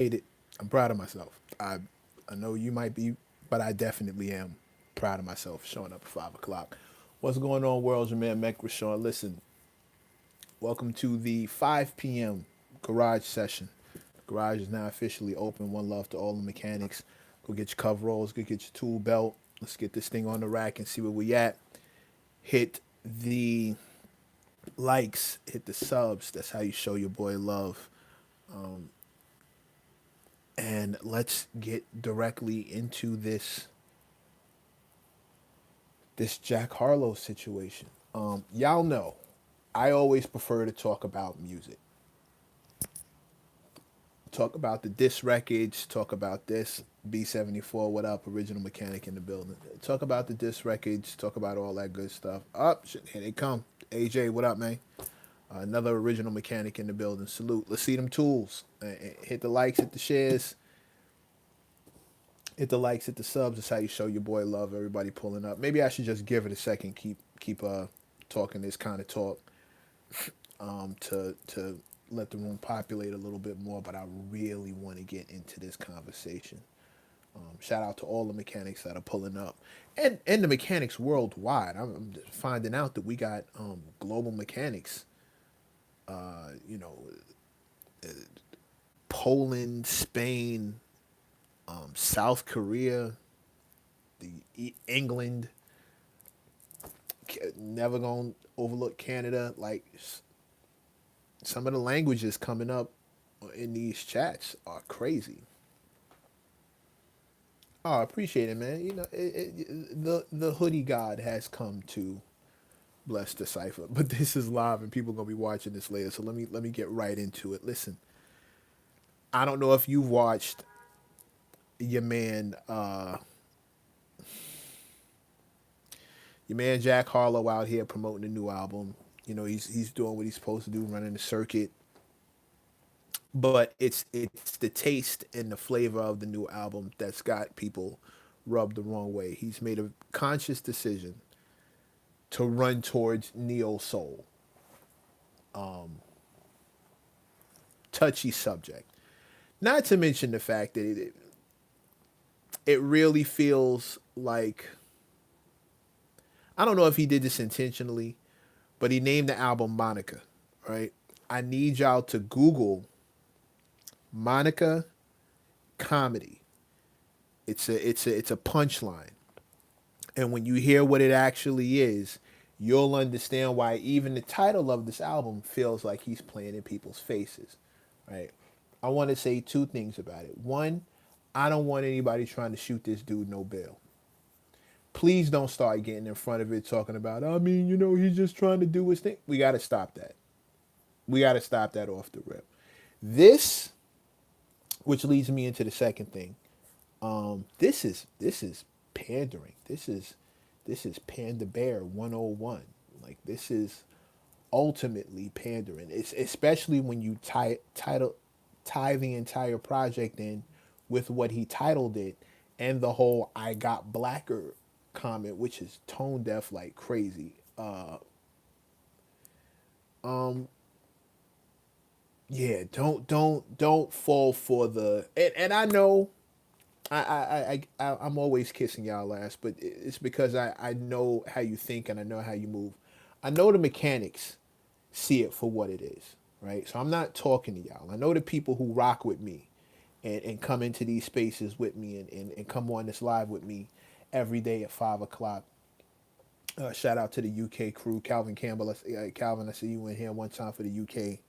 it. I'm proud of myself. I know you might be, but I definitely am proud of myself showing up at 5 o'clock. What's going on, world? Your man Mech Rashawn. Listen, welcome to the 5 p.m. garage session. The garage is now officially open. One love to all the mechanics. Go get your coveralls, go get your tool belt. Let's get this thing on the rack and see where we at. Hit the likes, hit the subs. That's how you show your boy love. And let's get directly into this Jack Harlow situation. Y'all know I always prefer to talk about music. Talk about the disc records, talk about this B74, what up, original mechanic in the building. Talk about the disc records, talk about all that good stuff. Up, shit, here they come. AJ, what up, man? Another original mechanic in the building. Salute. Let's see them tools. Hit the likes, hit the shares, hit the likes, hit the subs. That's how you show your boy love. Everybody pulling up. Maybe I should just give it a second. Keep talking this kind of talk to let the room populate a little bit more. But I really want to get into this conversation. Shout out to all the mechanics that are pulling up, and the mechanics worldwide. I'm finding out that we got global mechanics. You know, Poland, Spain, South Korea, England. Never gonna overlook Canada. Like some of the languages coming up in these chats are crazy. Oh, I appreciate it, man. You know, the hoodie god has come to bless the cipher, but this is live and people gonna be watching this later. So let me get right into it. Listen, I don't know if you've watched your man your man Jack Harlow out here promoting a new album. You know, he's doing what he's supposed to do, running the circuit. But it's the taste and the flavor of the new album that's got people rubbed the wrong way. He's made a conscious decision to run towards neo soul. Touchy subject. Not to mention the fact that it really feels like, I don't know if he did this intentionally, but he named the album Monica, right? I need y'all to Google Monica comedy. It's a punchline. And when you hear what it actually is, you'll understand why even the title of this album feels like he's playing in people's faces, right? I want to say two things about it. One, I don't want anybody trying to shoot this dude no bail. Please don't start getting in front of it talking about, I mean, you know, he's just trying to do his thing. We got to stop that. We got to stop that off the rip. This, which leads me into the second thing. This is pandering. This is Panda Bear 101. Like this is ultimately pandering. It's especially when you tie the entire project in with what he titled it and the whole "I got blacker" comment, which is tone deaf like crazy. Yeah, don't fall for the and I know I'm always kissing y'all ass, but it's because I know how you think and I know how you move. I know the mechanics see it for what it is, right? So I'm not talking to y'all. I know the people who rock with me and come into these spaces with me and come on this live with me every day at 5 o'clock. Shout out to the UK crew, Calvin Campbell. Calvin, I see you in here one time for the UK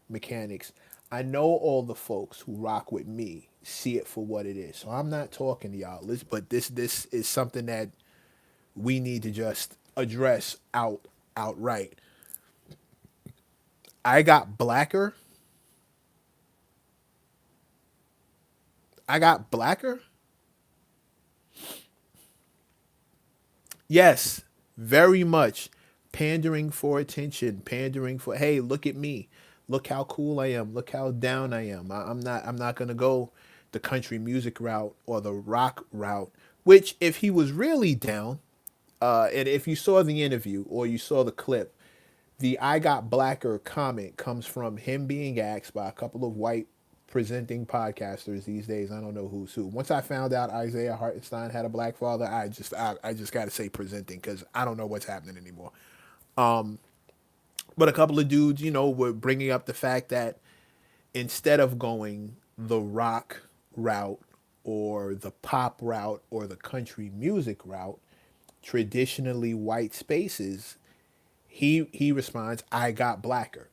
mechanics. I know all the folks who rock with me see it for what it is. So I'm not talking to y'all. But this is something that we need to just address outright. I got blacker. I got blacker. Yes, very much pandering for attention, pandering for hey, look at me. Look how cool I am. Look how down I am. I'm not going to go the country music route or the rock route, which if he was really down, and if you saw the interview or you saw the clip, the "I got blacker" comment comes from him being asked by a couple of white presenting podcasters these days. I don't know who's who. Once I found out Isaiah Hartenstein had a black father, I just got to say presenting because I don't know what's happening anymore. But a couple of dudes, were bringing up the fact that instead of going the rock route or the pop route or the country music route, traditionally white spaces, he responds, I got blacker.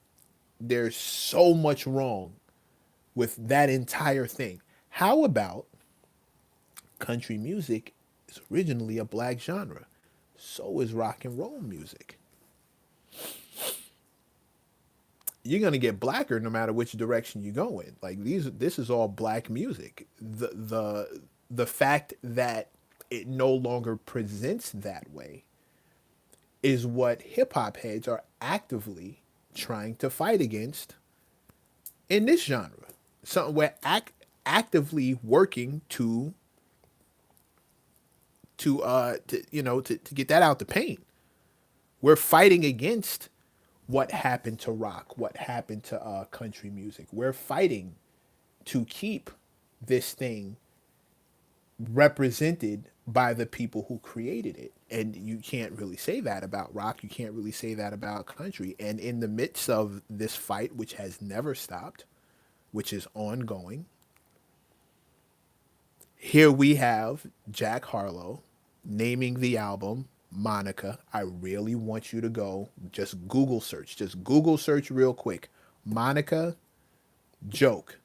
There's so much wrong with that entire thing. How about country music is originally a black genre? So is rock and roll music. You're gonna get blacker no matter which direction you go in. Like this is all black music. The fact that it no longer presents that way is what hip hop heads are actively trying to fight against in this genre. So we're actively working to get that out the paint. We're fighting against what happened to rock, what happened to country music. We're fighting to keep this thing represented by the people who created it. And you can't really say that about rock. You can't really say that about country. And in the midst of this fight, which has never stopped, which is ongoing, here we have Jack Harlow naming the album Monica. I really want you to go just Google search real quick. Monica joke,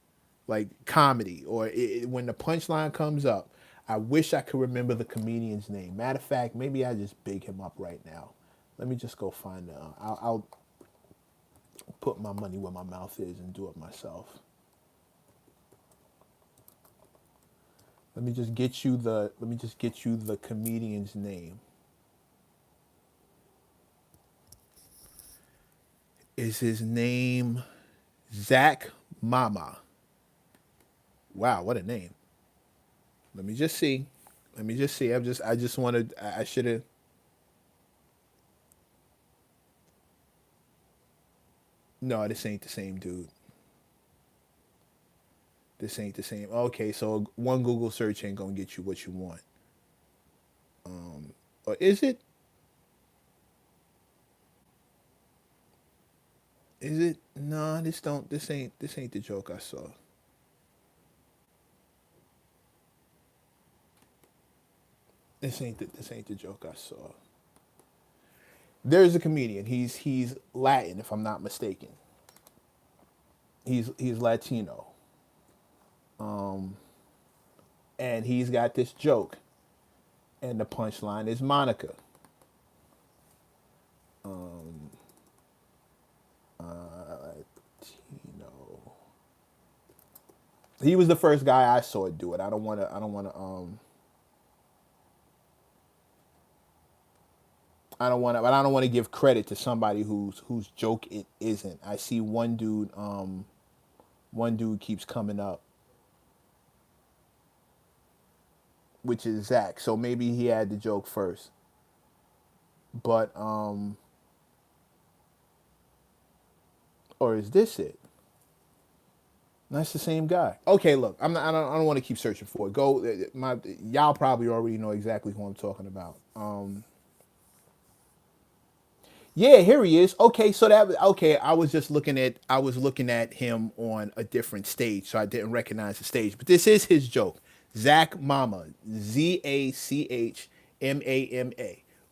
like comedy, or when the punchline comes up. I wish I could remember the comedian's name. Matter of fact, maybe I just big him up right now. Let me just go find it. I'll put my money where my mouth is and do it myself. Let me just get you the comedian's name. Is his name Zach Mama? Wow, what a name. Let me just see. I just wanted I should have. No, this ain't the same dude. This ain't the same. Okay, so one Google search ain't gonna get you what you want. Or is it? Is it? No, this ain't the joke I saw. This ain't the joke I saw. There's a comedian. He's Latin, if I'm not mistaken. He's Latino. And he's got this joke, and the punchline is Monica. Latino. He was the first guy I saw do it. I don't want to give credit to somebody whose joke it isn't. I see one dude keeps coming up, which is Zach. So maybe he had the joke first. But or is this it? That's the same guy. Okay, look, I'm not. I don't want to keep searching for it. Go, y'all probably already know exactly who I'm talking about. Yeah, here he is. Okay, so okay. I was looking at him on a different stage, so I didn't recognize the stage. But this is his joke. Zach Mama, ZACHMAMA.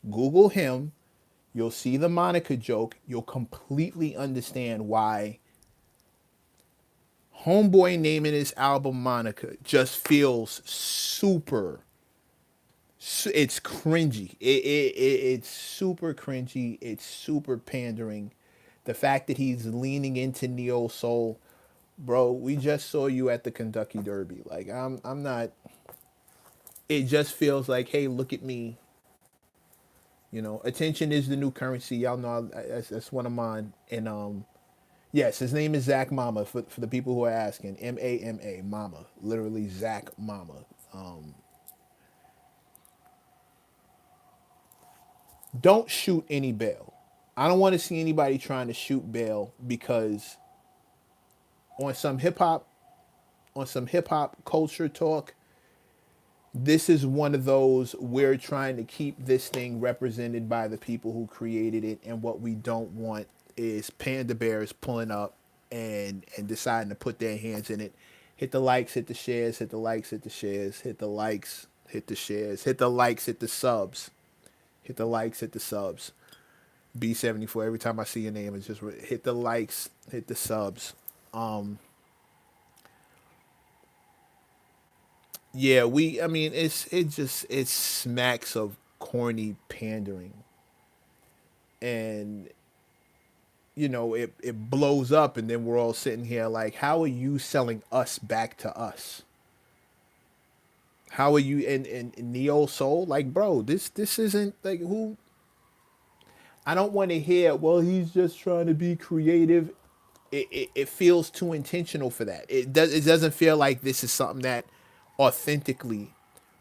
Google him. You'll see the Monica joke. You'll completely understand why Homeboy naming his album Monica just feels super. It's cringy. It's super cringy. It's super pandering. The fact that he's leaning into neo soul, bro. We just saw you at the Kentucky Derby. Like I'm not. It just feels like, hey, look at me. Attention is the new currency. Y'all know that's one of mine. And yes, his name is Zach Mama for the people who are asking. MAMA, Mama, literally Zach Mama. Don't shoot any bail. I don't want to see anybody trying to shoot bail because on some hip hop on some hip hop culture talk, this is one of those we're trying to keep this thing represented by the people who created it, and what we don't want is panda bears pulling up and deciding to put their hands in it. Hit the likes, hit the shares, hit the likes, hit the shares, hit the likes, hit the shares, hit the likes, hit the subs, hit the likes, hit the subs. B74. Every time I see your name, it's just hit the likes, hit the subs. Um, yeah, we. I mean, it smacks of corny pandering, and it blows up, and then we're all sitting here like, how are you selling us back to us? How are you in neo soul? Like, bro, this isn't like who. I don't want to hear. Well, he's just trying to be creative. It feels too intentional for that. It doesn't feel like this is something that authentically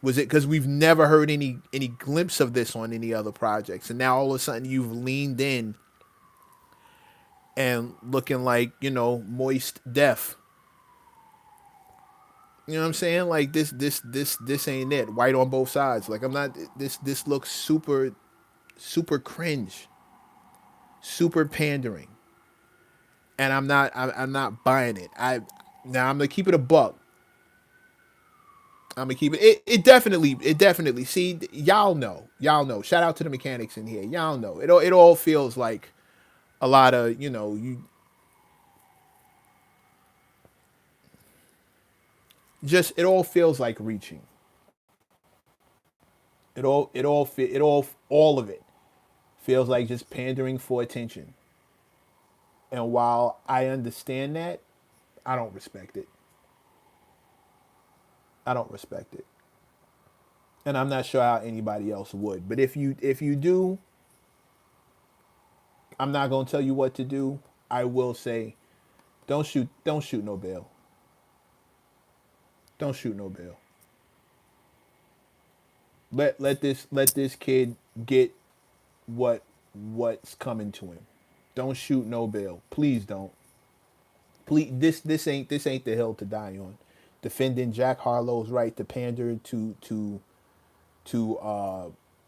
was it, because we've never heard any glimpse of this on any other projects, and now all of a sudden you've leaned in and looking like moist deaf. You know what I'm saying? Like this ain't it. White on both sides. Like I'm not. This looks super cringe, super pandering, and I'm not buying it. Now I'm gonna keep it a buck. I'm gonna keep it. It definitely. See, y'all know. Shout out to the mechanics in here. Y'all know. It all feels like a lot of you just. It all feels like reaching. All of it feels like just pandering for attention. And while I understand that, I don't respect it. I don't respect it. And I'm not sure how anybody else would. But if you do, I'm not gonna tell you what to do. I will say, don't shoot no bail. Don't shoot no bail. Let this kid get what's coming to him. Don't shoot no bail. Please don't. Please, this ain't the hill to die on. Defending Jack Harlow's right to pander to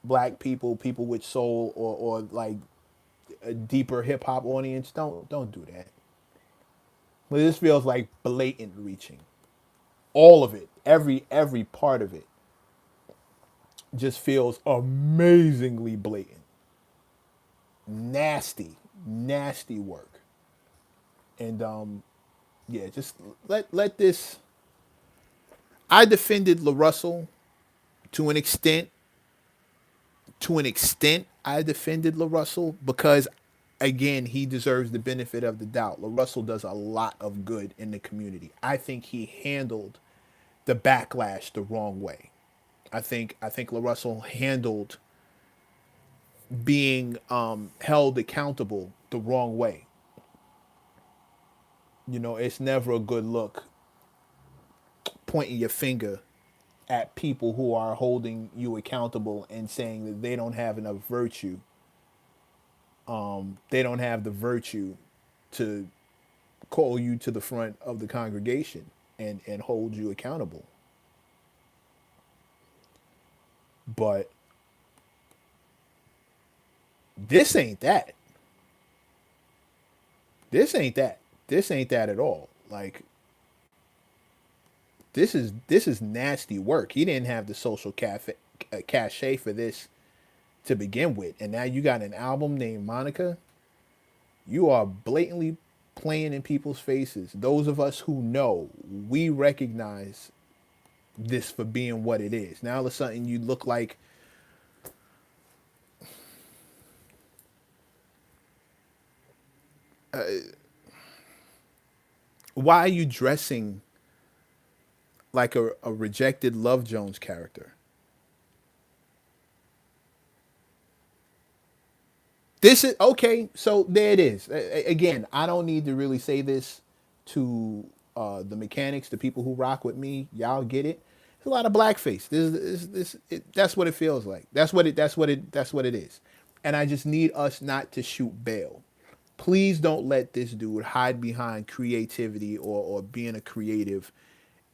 black people, people with soul, or like a deeper hip hop audience. Don't do that. Well, this feels like blatant reaching. All of it, every part of it, just feels amazingly blatant. Nasty work. And yeah, just let this. I defended LaRussell to an extent. To an extent, I defended LaRussell because, again, he deserves the benefit of the doubt. LaRussell does a lot of good in the community. I think he handled the backlash the wrong way. I think LaRussell handled being held accountable the wrong way. It's never a good look pointing your finger at people who are holding you accountable and saying that they don't have enough virtue. They don't have the virtue to call you to the front of the congregation and hold you accountable. But this ain't that. This ain't that. This ain't that at all. Like this is nasty work. He didn't have the social cachet for this to begin with, and now you got an album named Monica. You are blatantly playing in people's faces. Those of us who know, we recognize this for being what it is. Now all of a sudden you look like why are you dressing like a rejected Love Jones character? This is okay. So there it is. Again, I don't need to really say this to the mechanics, the people who rock with me. Y'all get it. There's a lot of blackface. That's what it feels like. That's what it is. And I just need us not to shoot bail. Please don't let this dude hide behind creativity or being a creative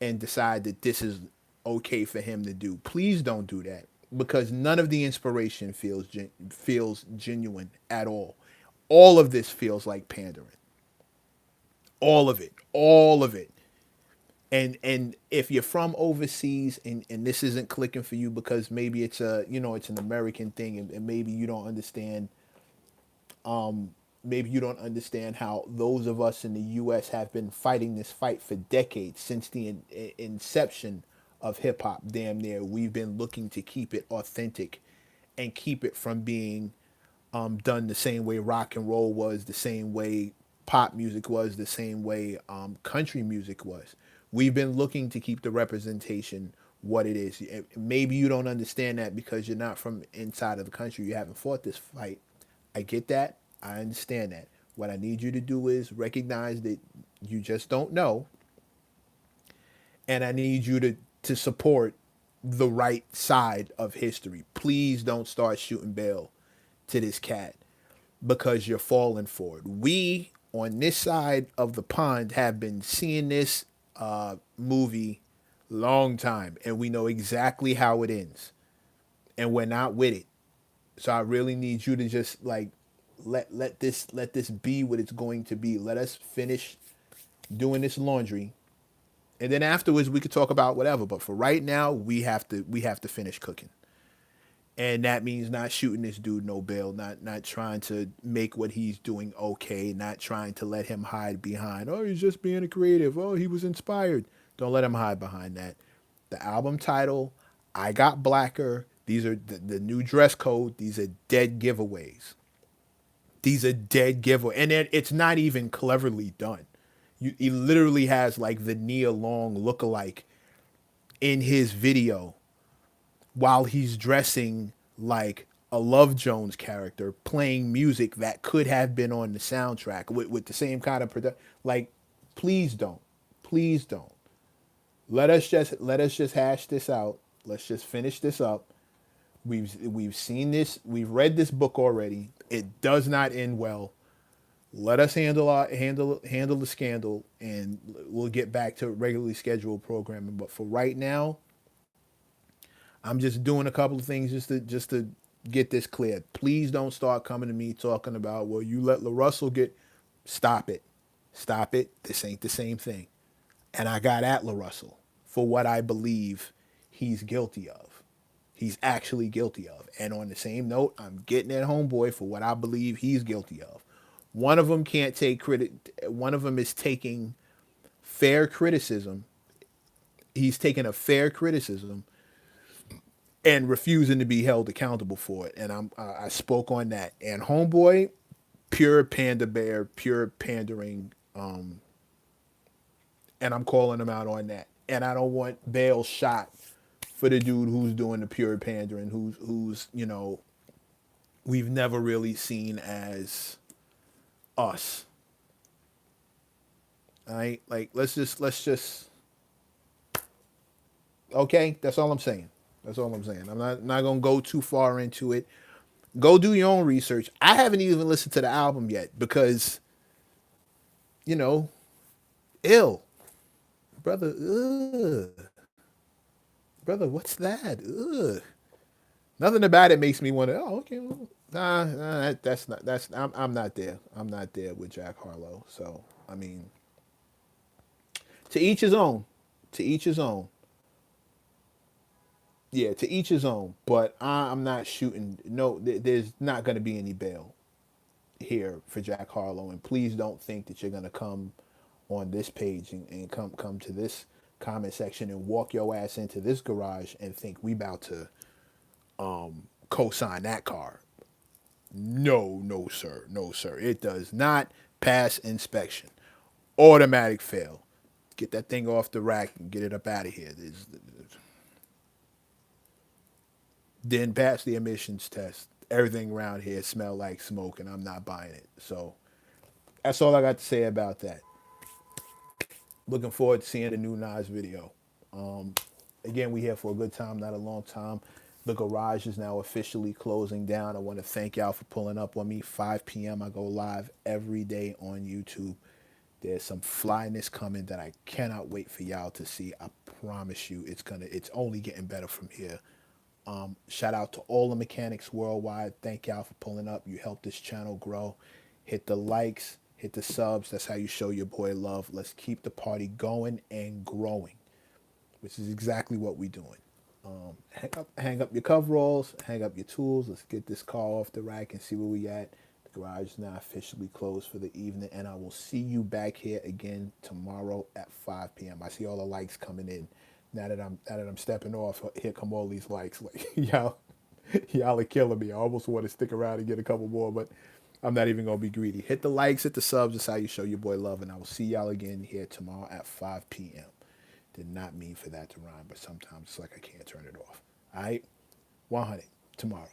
and decide that this is okay for him to do. Please don't do that, because none of the inspiration feels genuine at all. All of this feels like pandering. All of it. All of it. And if you're from overseas and this isn't clicking for you because maybe it's a, it's an American thing, and maybe you don't understand, how those of us in the US have been fighting this fight for decades, since the inception of hip hop. Damn near, we've been looking to keep it authentic and keep it from being done the same way rock and roll was, the same way pop music was, the same way country music was. We've been looking to keep the representation what it is. Maybe you don't understand that because you're not from inside of the country. You haven't fought this fight. I get that. I understand that. What I need you to do is recognize that you just don't know, and I need you to support the right side of history. Please don't start shooting bail to this cat because you're falling for it. We on this side of the pond have been seeing this movie long time, and we know exactly how it ends, and we're not with it. So I really need you to just like let this be what it's going to be. Let us finish doing this laundry, and then afterwards we could talk about whatever. But for right now, we have to finish cooking. And that means not shooting this dude no bail, not trying to make what he's doing okay, not trying to let him hide behind, oh, he's just being a creative, oh, he was inspired. Don't let him hide behind that. The album title, I Got Blacker, these are the new dress code, these are dead giveaways. These are dead giveaways. And it's not even cleverly done. He literally has like the Nia Long lookalike in his video while he's dressing like a Love Jones character, playing music that could have been on the soundtrack with the same kind of production. Like, please don't, please don't. Let us just hash this out. Let's just finish this up. We've seen this. We've read this book already. It does not end well. Let us handle the scandal, and we'll get back to regularly scheduled programming. But for right now, I'm just doing a couple of things just to get this cleared. Please don't start coming to me talking about, well, you let LaRussell get. Stop it. Stop it. This ain't the same thing. And I got at LaRussell for what I believe he's guilty of. He's actually guilty of. And on the same note, I'm getting at Homeboy for what I believe he's guilty of. One of them can't take credit. One of them is taking fair criticism. He's taking a fair criticism and refusing to be held accountable for it. And I spoke on that. And Homeboy, pure panda bear, pure pandering, and I'm calling him out on that. And I don't want bail shot for the dude who's doing the pure pandering, who's we've never really seen as us. All right, like let's just okay. That's all I'm saying. That's all I'm saying. I'm not gonna go too far into it. Go do your own research. I haven't even listened to the album yet because, you know, ill brother. Brother, what's that? Ugh. Nothing about it makes me want to. Oh, okay. Well, that's not. That's I'm not there. I'm not there with Jack Harlow. So I mean, to each his own. To each his own. Yeah, to each his own. But I'm not shooting. No, there's not going to be any bail here for Jack Harlow. And please don't think that you're going to come on this page and come to this comment section and walk your ass into this garage and think we about to co-sign that car. No, no, sir. No, sir. It does not pass inspection. Automatic fail. Get that thing off the rack and get it up out of here. Didn't pass the emissions test. Everything around here smell like smoke, and I'm not buying it. So that's all I got to say about that. Looking forward to seeing the new Nas video. Again, we here for a good time, not a long time. The garage is now officially closing down. I want to thank y'all for pulling up on me. 5 p.m. I go live every day on YouTube. There's some flyness coming that I cannot wait for y'all to see. I promise you, it's only getting better from here. Shout out to all the mechanics worldwide. Thank y'all for pulling up. You helped this channel grow. Hit the likes, hit the subs. That's how you show your boy love. Let's keep the party going and growing, which is exactly what we're doing. Hang up your coveralls, hang up your tools. Let's get this car off the rack and see where we at. The garage is now officially closed for the evening, and I will see you back here again tomorrow at 5 p.m. I see all the likes coming in. Now that I'm stepping off, here come all these likes. Like y'all are killing me. I almost want to stick around and get a couple more, but I'm not even gonna be greedy. Hit the likes, hit the subs. That's how you show your boy love, and I will see y'all again here tomorrow at 5 p.m. Did not mean for that to rhyme, but sometimes it's like I can't turn it off. All right, 100 tomorrow.